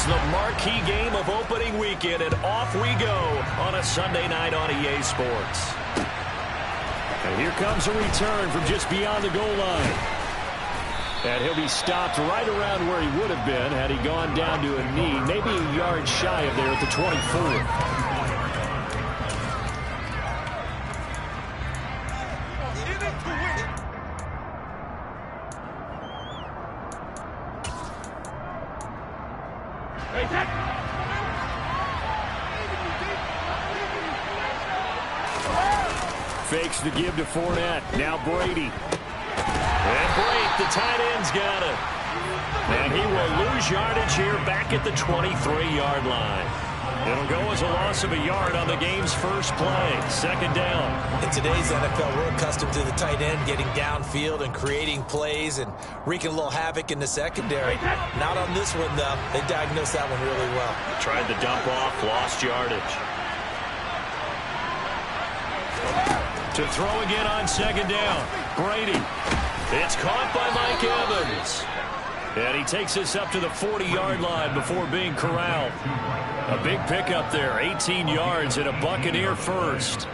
It's the marquee game of opening weekend, and off we go on a Sunday night on EA Sports. And here comes a return from just beyond the goal line. And he'll be stopped right around where he would have been had he gone down to a knee, maybe a yard shy of there at the 24. Fakes the give to Fournette. Now Brady. And break. The tight end's got it. And he will lose yardage here back at the 23-yard line. It'll go as a loss of a yard on the game's first play. Second down. In today's NFL, we're accustomed to the tight end getting downfield and creating plays and wreaking a little havoc in the secondary. Not on this one, though. They diagnosed that one really well. Tried the dump off, lost yardage. To throw again on second down. Brady. It's caught by Mike Evans. And he takes us up to the 40-yard line before being corralled. A big pickup there, 18 yards and a Buccaneer first.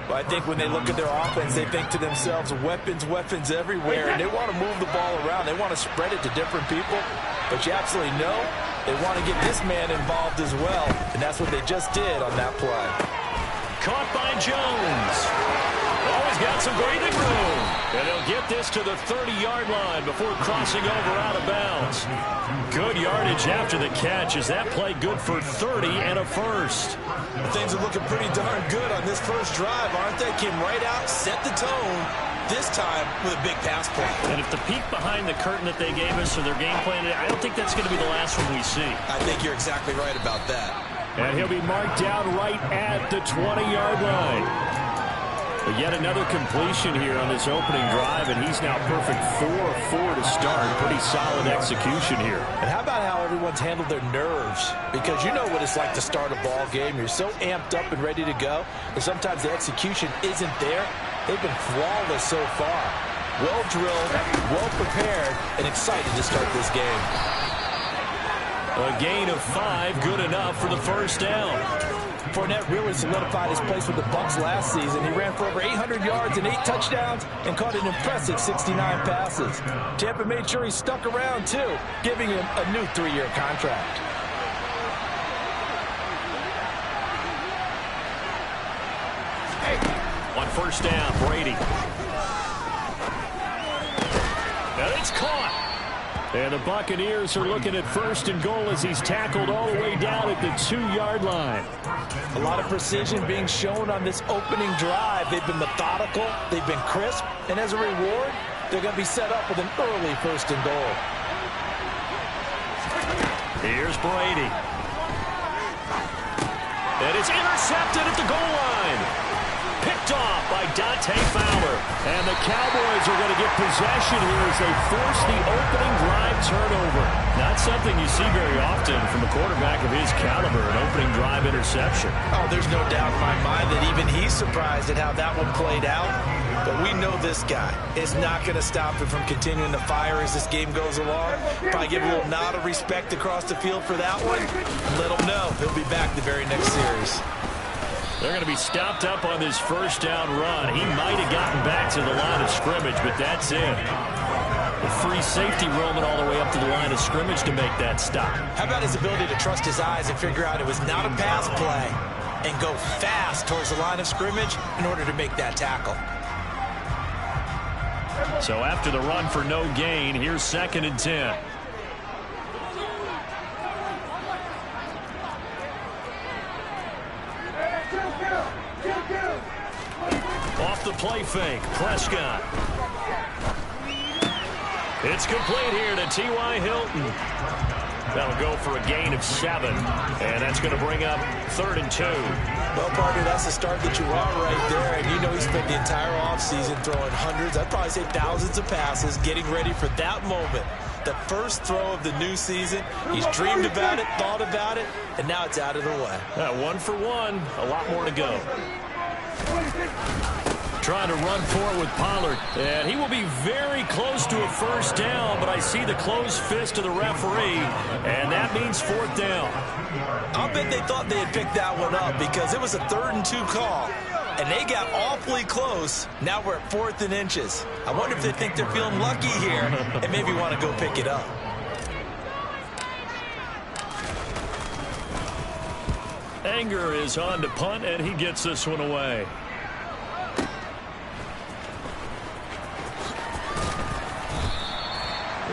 Well, I think when they look at their offense, they think to themselves, weapons, weapons everywhere, and they want to move the ball around. They want to spread it to different people. But you absolutely know they want to get this man involved as well, and that's what they just did on that play. Caught by Jones. Always got some breathing room. And they'll get this to the 30-yard line before crossing over out of bounds. Good yardage after the catch. Is that play good for 30 and a first? Things are looking pretty darn good on this first drive, aren't they? Came right out, set the tone, this time with a big pass play. And if the peek behind the curtain that they gave us or their game plan, I don't think that's going to be the last one we see. I think you're exactly right about that. And he'll be marked down right at the 20-yard line. But yet another completion here on this opening drive, and he's now perfect 4 of 4 to start. Pretty solid execution here. And how about how everyone's handled their nerves? Because you know what it's like to start a ball game. You're so amped up and ready to go, and sometimes the execution isn't there. They've been flawless so far. Well drilled, well prepared, and excited to start this game. A gain of 5, good enough for the first down. Fournette really solidified his place with the Bucs last season. He ran for over 800 yards and 8 touchdowns and caught an impressive 69 passes. Tampa made sure he stuck around, too, giving him a new 3-year contract. On first down, Brady. And it's caught. And the Buccaneers are looking at first and goal as he's tackled all the way down at the 2-yard line. A lot of precision being shown on this opening drive. They've been methodical, they've been crisp, and as a reward, they're going to be set up with an early first and goal. Here's Brady. And it's intercepted at the goal line. Picked off by Dante Fowler. And the Cowboys are going to get possession here as they force the opening drive turnover. Not something you see very often from a quarterback of his caliber, an opening drive interception. Oh, there's no doubt in my mind that even he's surprised at how that one played out. But we know this guy is not going to stop him from continuing to fire as this game goes along. Probably give a little nod of respect across the field for that one. Let him know he'll be back the very next series. They're going to be stopped up on this first down run. He might have gotten back to the line of scrimmage, but that's it. The free safety roaming all the way up to the line of scrimmage to make that stop. How about his ability to trust his eyes and figure out it was not a pass play and go fast towards the line of scrimmage in order to make that tackle. So after the run for no gain, here's 2nd and 10. Off the play fake, Prescott. It's complete here to T.Y. Hilton. That'll go for a gain of 7, and that's going to bring up 3rd and 2. Well, partner, that's the start that you want right there, and you know he spent the entire offseason throwing hundreds, I'd probably say thousands of passes, getting ready for that moment. The first throw of the new season. He's dreamed about it, thought about it, and now it's out of the way. 1 for 1, a lot more to go. Trying to run for it with Pollard. And he will be very close to a first down, but I see the closed fist of the referee, and that means fourth down. I'll bet they thought they had picked that one up because it was a 3rd and 2 call, and they got awfully close. Now we're at 4th and inches. I wonder if they think they're feeling lucky here and maybe want to go pick it up. Anger is on to punt, and he gets this one away.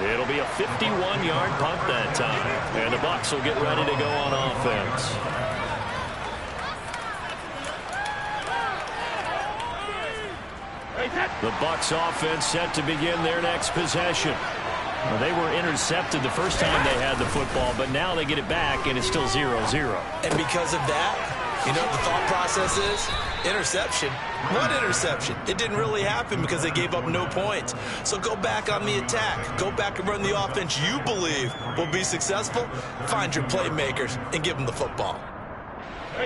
It'll be a 51-yard punt that time. And the Bucs will get ready to go on offense. The Bucs offense set to begin their next possession. Well, they were intercepted the first time they had the football, but now they get it back, and it's still 0-0. And because of that, you know what the thought process is? Interception. What interception? It didn't really happen because they gave up no points. So go back on the attack. Go back and run the offense you believe will be successful. Find your playmakers and give them the football.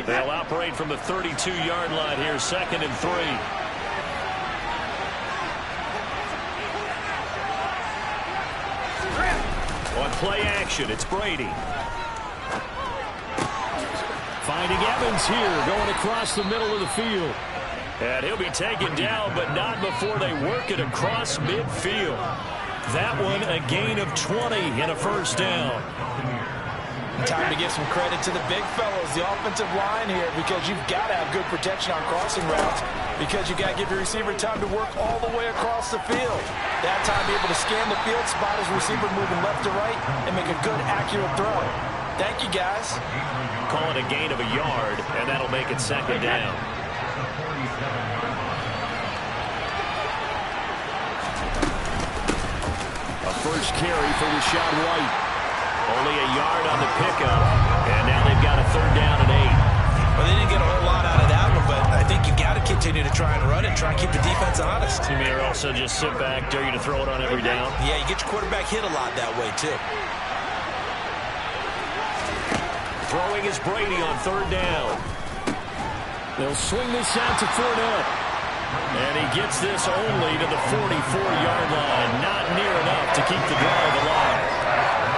They'll operate from the 32-yard line here, 2nd and 3. On play action, it's Brady. Finding Evans here, going across the middle of the field. And he'll be taken down, but not before they work it across midfield. That one, a gain of 20 and a first down. Time to give some credit to the big fellows, the offensive line here, because you've got to have good protection on crossing routes, because you've got to give your receiver time to work all the way across the field. That time, be able to scan the field, spot his receiver moving left to right, and make a good, accurate throw. Thank you, guys. Call it a gain of a yard, and that'll make it 2nd down. A first carry for Rashad White. Only a yard on the pickup, and now they've got a 3rd down and 8. Well, they didn't get a whole lot out of that one, but I think you got to continue to try and run it, try and keep the defense honest. You may also just sit back, dare you to throw it on every down. Yeah, you get your quarterback hit a lot that way, too. Throwing is Brady on 3rd down. They'll swing this out to Fournette. And he gets this only to the 44-yard line. Not near enough to keep the drive alive.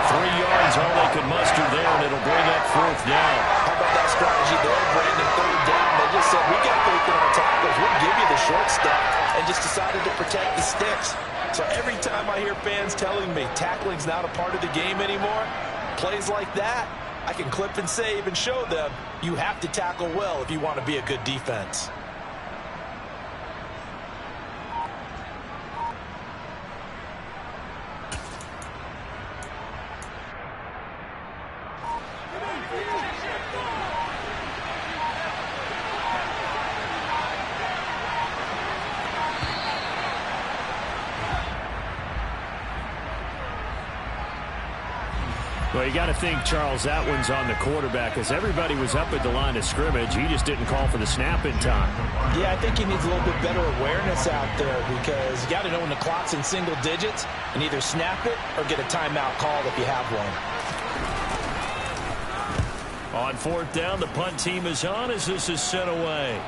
3 yards all they could muster there, and it'll bring up 4th down. How about that strategy there, Brandon? 3rd down. They just said, we got faith in our tackles. We'll give you the short stuff, and just decided to protect the sticks. So every time I hear fans telling me tackling's not a part of the game anymore, plays like that, I can clip and save and show them you have to tackle well if you want to be a good defense. Well, you got to think, Charles, that one's on the quarterback, as everybody was up at the line of scrimmage. He just didn't call for the snap in time. Yeah, I think he needs a little bit better awareness out there, because you got to know when the clock's in single digits and either snap it or get a timeout called if you have one. On 4th down, the punt team is on as this is sent away.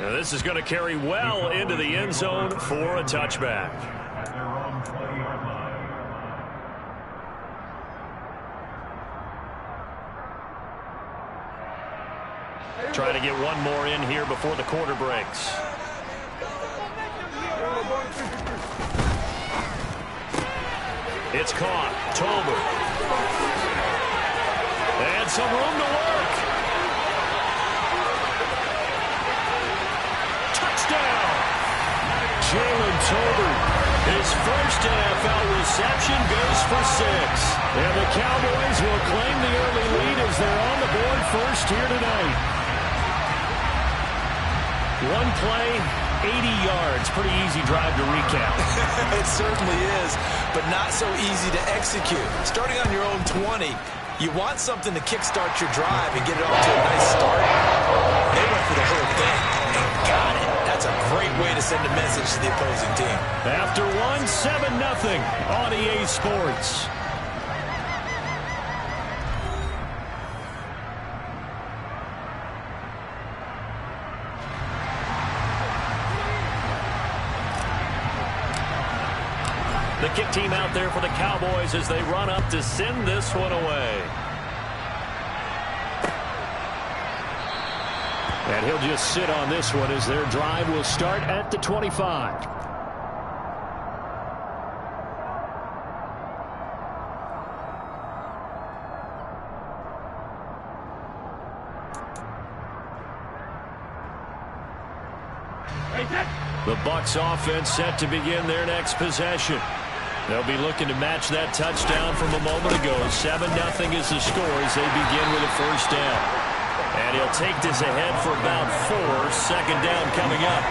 Now, this is going to carry well into the end zone for a touchback. Trying to get one more in here before the quarter breaks. It's caught. Tolbert. And some room to work. Touchdown. Jalen Tolbert. His first NFL reception goes for 6. And the Cowboys will claim the early lead as they're on the board first here tonight. One play, 80 yards. Pretty easy drive to recap. It certainly is, but not so easy to execute. Starting on your own 20, you want something to kickstart your drive and get it off to a nice start. They went for the whole thing and got it. That's a great way to send a message to the opposing team. After one, 7-0 on EA Sports. The kick team out there for the Cowboys as they run up to send this one away. And he'll just sit on this one as their drive will start at the 25. The Bucs offense set to begin their next possession. They'll be looking to match that touchdown from a moment ago. 7-0 is the score as they begin with a first down. And he'll take this ahead for about 4. Second down coming up.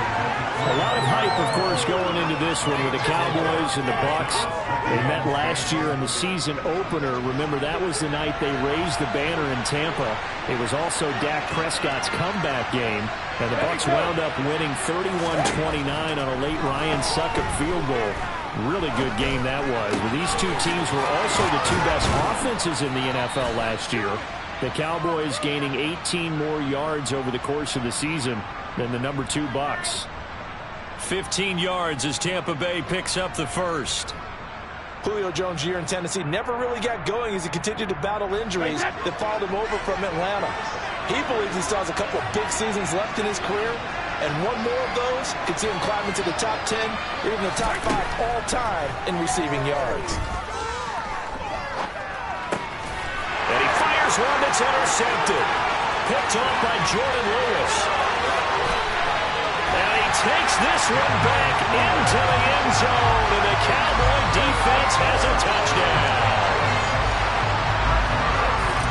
A lot of hype, of course, going into this one with the Cowboys and the Bucs. They met last year in the season opener. Remember, that was the night they raised the banner in Tampa. It was also Dak Prescott's comeback game. And the Bucs wound up winning 31-29 on a late Ryan Succop field goal. Really good game that was. Well, these two teams were also the two best offenses in the NFL last year. The Cowboys gaining 18 more yards over the course of the season than the number 2 Bucs. 15 yards as Tampa Bay picks up the first. Julio Jones' year in Tennessee never really got going as he continued to battle injuries that followed him over from Atlanta. He believes he still has a couple of big seasons left in his career, and one more of those could see him climb into the top 10 or even the top 5 all-time in receiving yards. And he fires one that's intercepted. Picked off by Jordan Lewis. And he takes this one back into the end zone, and the Cowboy defense has a touchdown.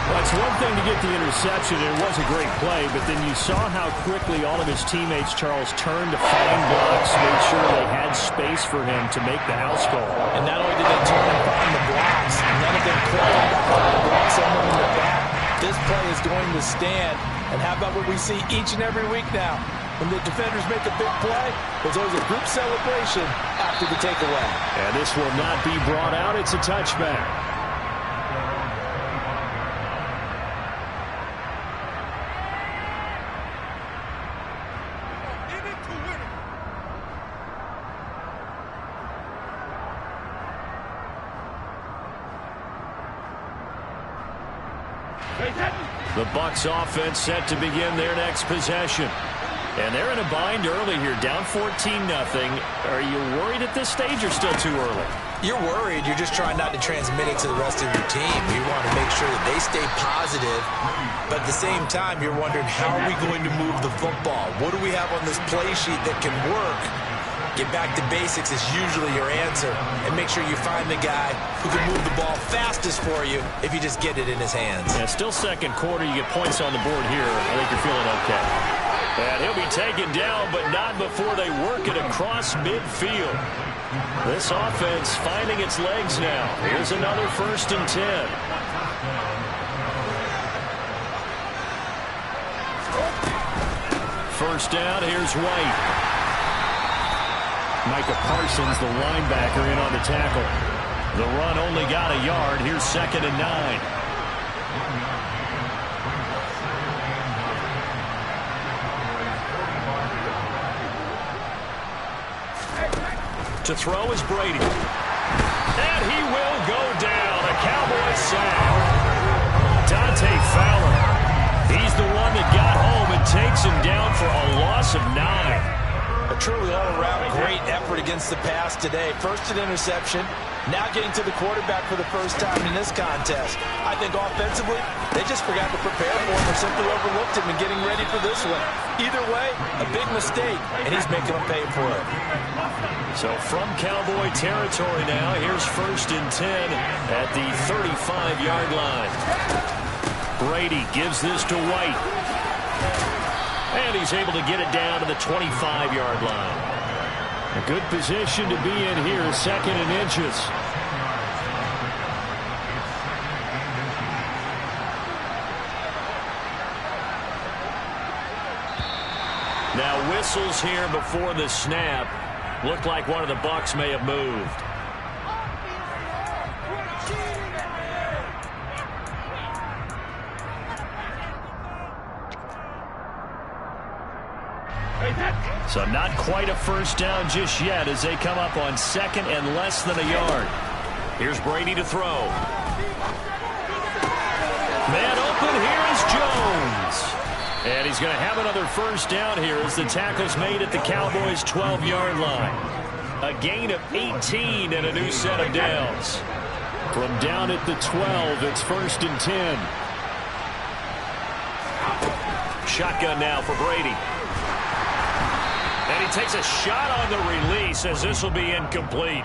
Well, it's one thing to get the interception, and it was a great play, but then you saw how quickly all of his teammates, Charles, turned to find blocks, made sure they had space for him to make the house call. And not only did they turn and find the blocks, none of them claimed to block someone in the back. This play is going to stand. And how about what we see each and every week now? When the defenders make a big play, there's always a group celebration after the takeaway. And this will not be brought out. It's a touchback. The Bucs offense set to begin their next possession. And they're in a bind early here, down 14-0. Are you worried at this stage or still too early? You're worried. You're just trying not to transmit it to the rest of your team. You want to make sure that they stay positive. But at the same time, you're wondering, how are we going to move the football? What do we have on this play sheet that can work? Get back to basics is usually your answer. And make sure you find the guy who can move the ball fastest for you if you just get it in his hands. Yeah, still second quarter. You get points on the board here. I think you're feeling okay. And he'll be taken down, but not before they work it across midfield. This offense finding its legs now. Here's another 1st and 10. First down, here's White. Micah Parsons, the linebacker, in on the tackle. The run only got a yard. Here's 2nd and 9. To throw is Brady. And he will go down. A Cowboys sack. Dante Fowler. He's the one that got home and takes him down for a loss of 9. A truly all-around great effort against the pass today. First an interception, now getting to the quarterback for the first time in this contest. I think offensively, they just forgot to prepare for him or simply overlooked him in getting ready for this one. Either way, a big mistake, and he's making them pay for it. So from Cowboy territory now, here's 1st and 10 at the 35-yard line. Brady gives this to White. And he's able to get it down to the 25-yard line. A good position to be in here, 2nd and inches. Now whistles here before the snap. Looked like one of the Bucs may have moved. So not quite a first down just yet as they come up on second and less than a yard. Here's Brady to throw. Man open, here is Jones. And he's going to have another first down here as the tackle's made at the Cowboys' 12-yard line. A gain of 18 and a new set of downs. From down at the 12, it's 1st and 10. Shotgun now for Brady. And he takes a shot on the release as this will be incomplete.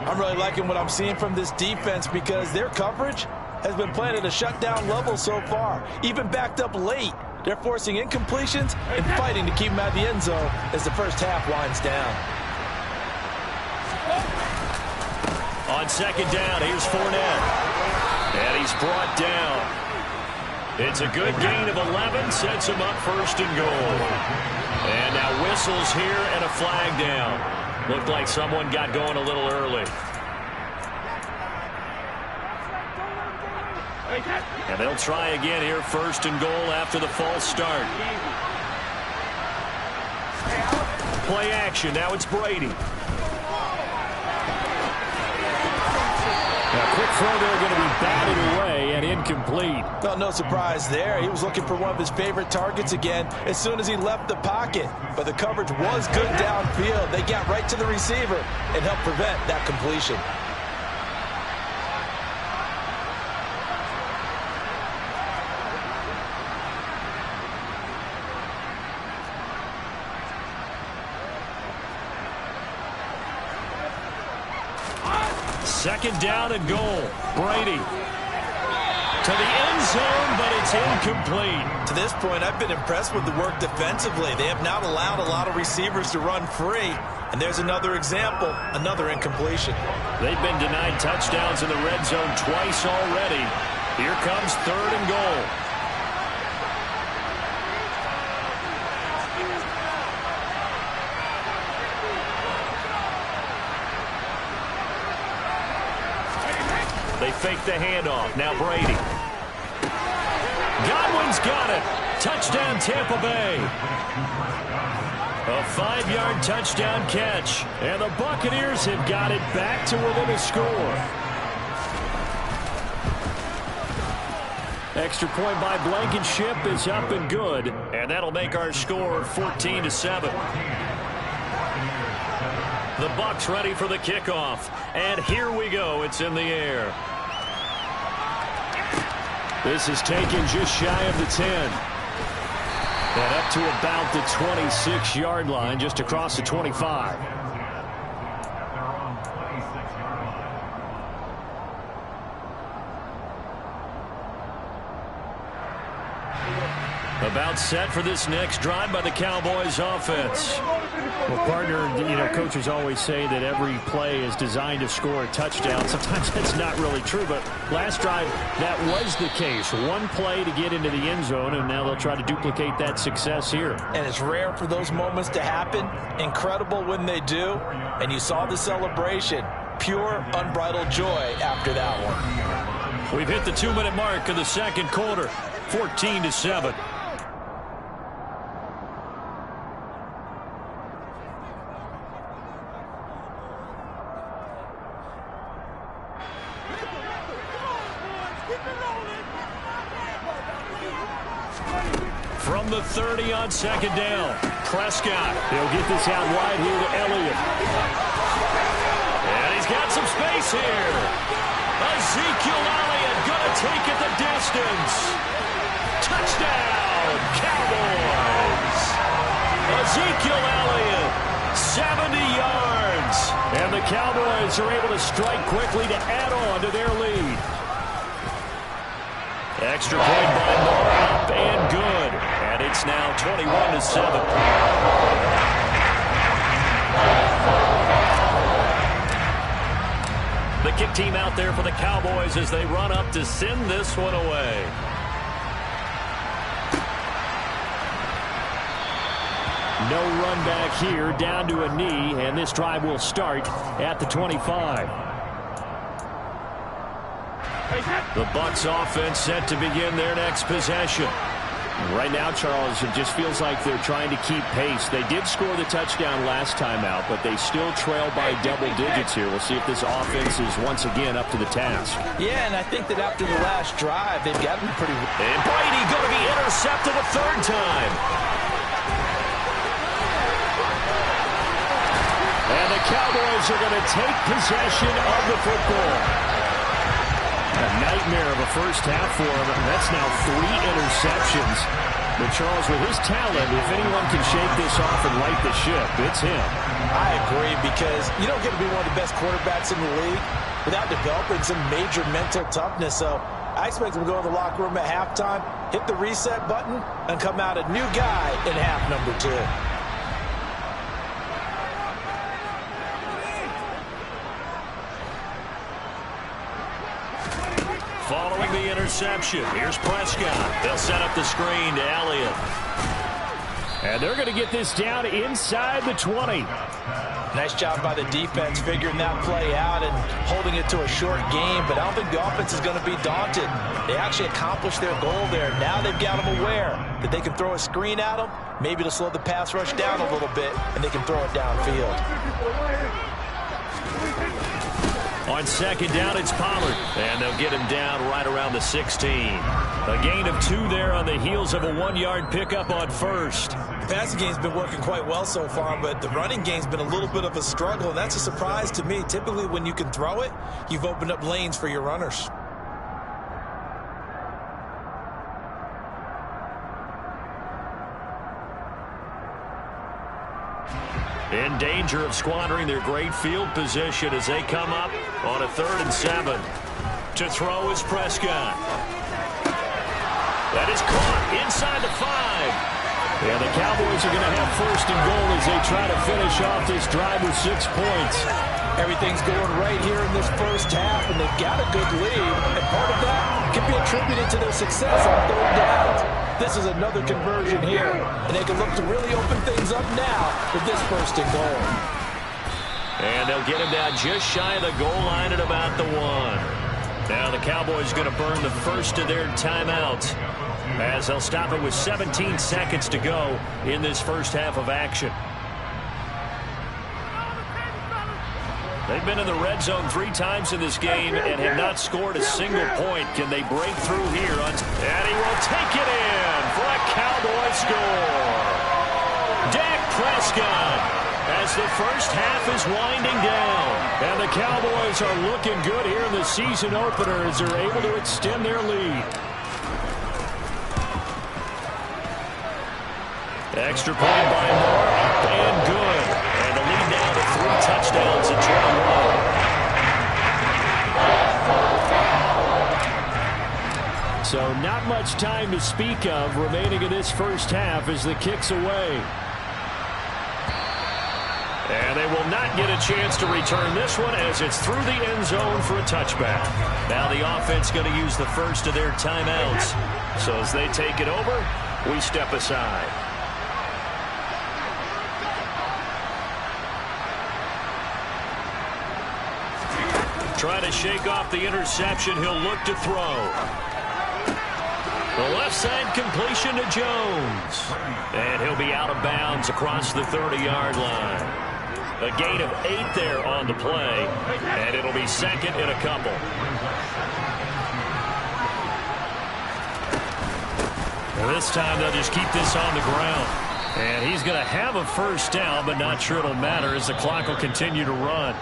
I'm really liking what I'm seeing from this defense because their coverage has been playing at a shutdown level so far. Even backed up late. They're forcing incompletions and fighting to keep them out of the end zone as the first half winds down. On second down, here's Fournette. And he's brought down. It's a good gain of 11, sets him up 1st and goal. And now whistles here and a flag down. Looked like someone got going a little early. And they'll try again here, 1st and goal after the false start. Play action, now it's Brady. Now, quick throw there, going to be batted away and incomplete. Well, no surprise there. He was looking for one of his favorite targets again as soon as he left the pocket. But the coverage was good downfield. They got right to the receiver and helped prevent that completion. Second down and goal. Brady to the end zone, but it's incomplete. To this point, I've been impressed with the work defensively. They have not allowed a lot of receivers to run free. And there's another example, another incompletion. They've been denied touchdowns in the red zone twice already. Here comes 3rd and goal. They fake the handoff. Now Brady. Godwin's got it. Touchdown, Tampa Bay. A 5-yard touchdown catch. And the Buccaneers have got it back to within a score. Extra point by Blankenship is up and good. And that'll make our score 14-7. The Bucs ready for the kickoff. And here we go. It's in the air. This is taken just shy of the 10. And up to about the 26-yard line, just across the 25. About set for this next drive by the Cowboys offense. Well, partner, coaches always say that every play is designed to score a touchdown. Sometimes that's not really true, but last drive, that was the case. One play to get into the end zone, and now they'll try to duplicate that success here. And it's rare for those moments to happen. Incredible when they do. And you saw the celebration. Pure, unbridled joy after that one. We've hit the 2-minute mark of the second quarter. 14-7. From the 30 on second down. Prescott. They'll get this out wide here to Elliott. And he's got some space here. Ezekiel Elliott going to take it the distance. Touchdown, Cowboys. Ezekiel Elliott, 70 yards. And the Cowboys are able to strike quickly to add on to their lead. Extra point by Moore, up and good. And it's now 21-7. The kick team out there for the Cowboys as they run up to send this one away. No run back here, down to a knee, and this drive will start at the 25. The Bucs offense set to begin their next possession. Right now, Charles, it just feels like they're trying to keep pace. They did score the touchdown last time out, but they still trail by double digits here. We'll see if this offense is once again up to the task. Yeah, and I think that after the last drive, they've got to be pretty... And Brady going to be intercepted a third time. And the Cowboys are going to take possession of the football. A nightmare of a first half for him. That's now 3 interceptions. But Charles, with his talent, if anyone can shake this off and right the ship, it's him. I agree, because you don't get to be one of the best quarterbacks in the league without developing some major mental toughness. So I expect him to go in the locker room at halftime, hit the reset button, and come out a new guy in half number 2. Following the interception, here's Prescott. They'll set up the screen to Elliott. And they're going to get this down inside the 20. Nice job by the defense figuring that play out and holding it to a short game, but I don't think the offense is going to be daunted. They actually accomplished their goal there. Now they've got them aware that they can throw a screen at them, maybe to slow the pass rush down a little bit, and they can throw it downfield. On second down, it's Pollard. And they'll get him down right around the 16. A gain of 2 there on the heels of a 1-yard pickup on first. The passing game's been working quite well so far, but the running game's been a little bit of a struggle, and that's a surprise to me. Typically, when you can throw it, you've opened up lanes for your runners. In danger of squandering their great field position as they come up on a 3rd and 7. To throw is Prescott. That is caught inside the 5. And the Cowboys are going to have 1st and goal as they try to finish off this drive with 6 points. Everything's going right here in this first half, and they've got a good lead. And part of that can be attributed to their success on 3rd down. This is another conversion here, and they can look to really open things up now with this 1st and goal. And they'll get him down just shy of the goal line at about the 1. Now the Cowboys going to burn the first of their timeouts as they'll stop it with 17 seconds to go in this first half of action. They've been in the red zone 3 times in this game and have not scored a single point. Can they break through here? And he will take it in for a Cowboy score. Dak Prescott as the first half is winding down. And the Cowboys are looking good here in the season opener as they're able to extend their lead. Extra point by Moore, up and good. And the lead now to 3 touchdowns at 21. So not much time to speak of remaining in this first half as the kick's away. And they will not get a chance to return this one as it's through the end zone for a touchback. Now the offense going to use the first of their timeouts. So as they take it over, we step aside. Trying to shake off the interception. He'll look to throw. The left side completion to Jones. And he'll be out of bounds across the 30-yard line. A gain of 8 there on the play. And it'll be 2nd and a couple. And this time they'll just keep this on the ground. And he's going to have a first down, but not sure it'll matter as the clock will continue to run.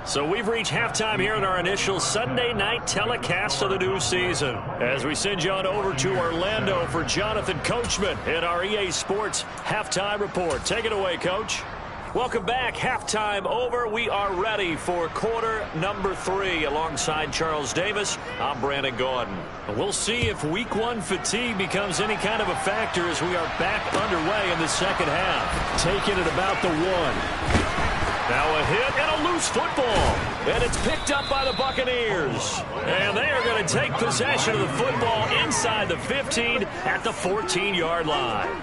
So we've reached halftime here in our initial Sunday night telecast of the new season. As we send you on over to Orlando for Jonathan Coachman in our EA Sports Halftime Report. Take it away, Coach. Welcome back. Halftime over. We are ready for quarter number 3. Alongside Charles Davis, I'm Brandon Gordon. We'll see if week 1 fatigue becomes any kind of a factor as we are back underway in the second half. Taking it about the 1. Now a hit and a loose football. And it's picked up by the Buccaneers. And they are going to take possession of the football inside the 15 at the 14-yard line.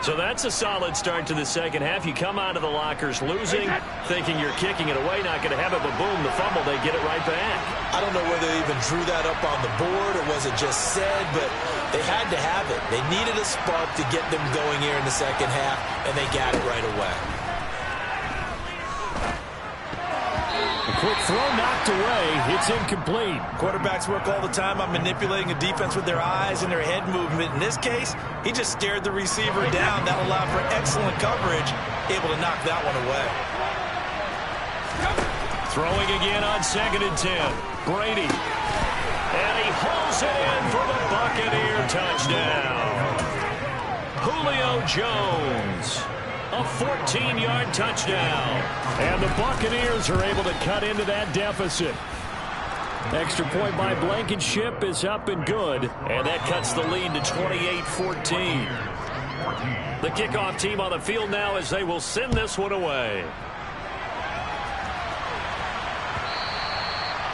So that's a solid start to the second half. You come out of the lockers losing, thinking you're kicking it away, not going to have it, but boom, the fumble, they get it right back. I don't know whether they even drew that up on the board or was it just said, but They had to have it. They needed a spark to get them going here in the second half, and they got it right away. A quick throw knocked away. It's incomplete. Quarterbacks work all the time on manipulating a defense with their eyes and their head movement. In this case, he just stared the receiver down. That allowed for excellent coverage, able to knock that one away. Throwing again on 2nd and 10. Brady. And he hauls it in for the Buccaneer touchdown. Julio Jones. A 14-yard touchdown. And the Buccaneers are able to cut into that deficit. Extra point by Blankenship is up and good. And that cuts the lead to 28-14. The kickoff team on the field now as they will send this one away.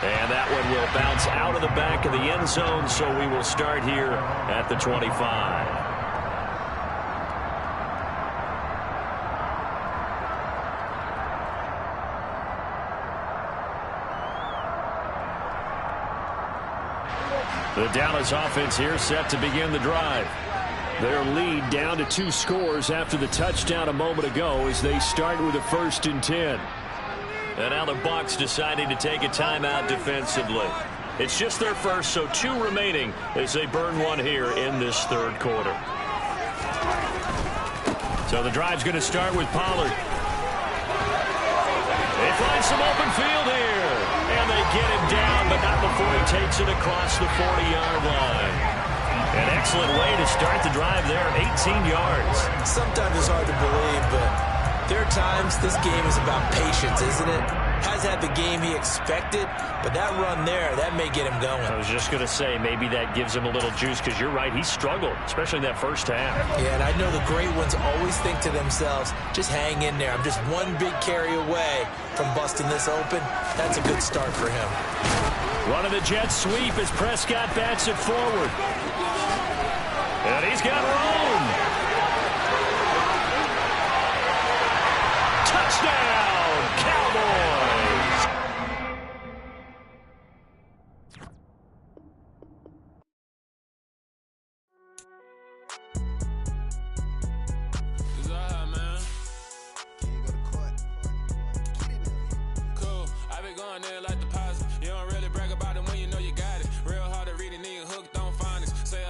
And that one will bounce out of the back of the end zone, so we will start here at the 25. The Dallas offense here set to begin the drive. Their lead down to 2 scores after the touchdown a moment ago as they start with a 1st and 10. And now the Bucs deciding to take a timeout defensively. It's just their first, so 2 remaining as they burn one here in this 3rd quarter. So the drive's going to start with Pollard. They find some open field here. And they get him down, but not before he takes it across the 40-yard line. An excellent way to start the drive there, 18 yards. Sometimes it's hard to believe, but there are times this game is about patience, isn't it? Has had the game he expected, but that run there, that may get him going. I was just going to say, maybe that gives him a little juice, because you're right, he struggled, especially in that first half. Yeah, and I know the great ones always think to themselves, just hang in there. I'm just one big carry away from busting this open. That's a good start for him. Running the jet sweep as Prescott bats it forward. And he's got room.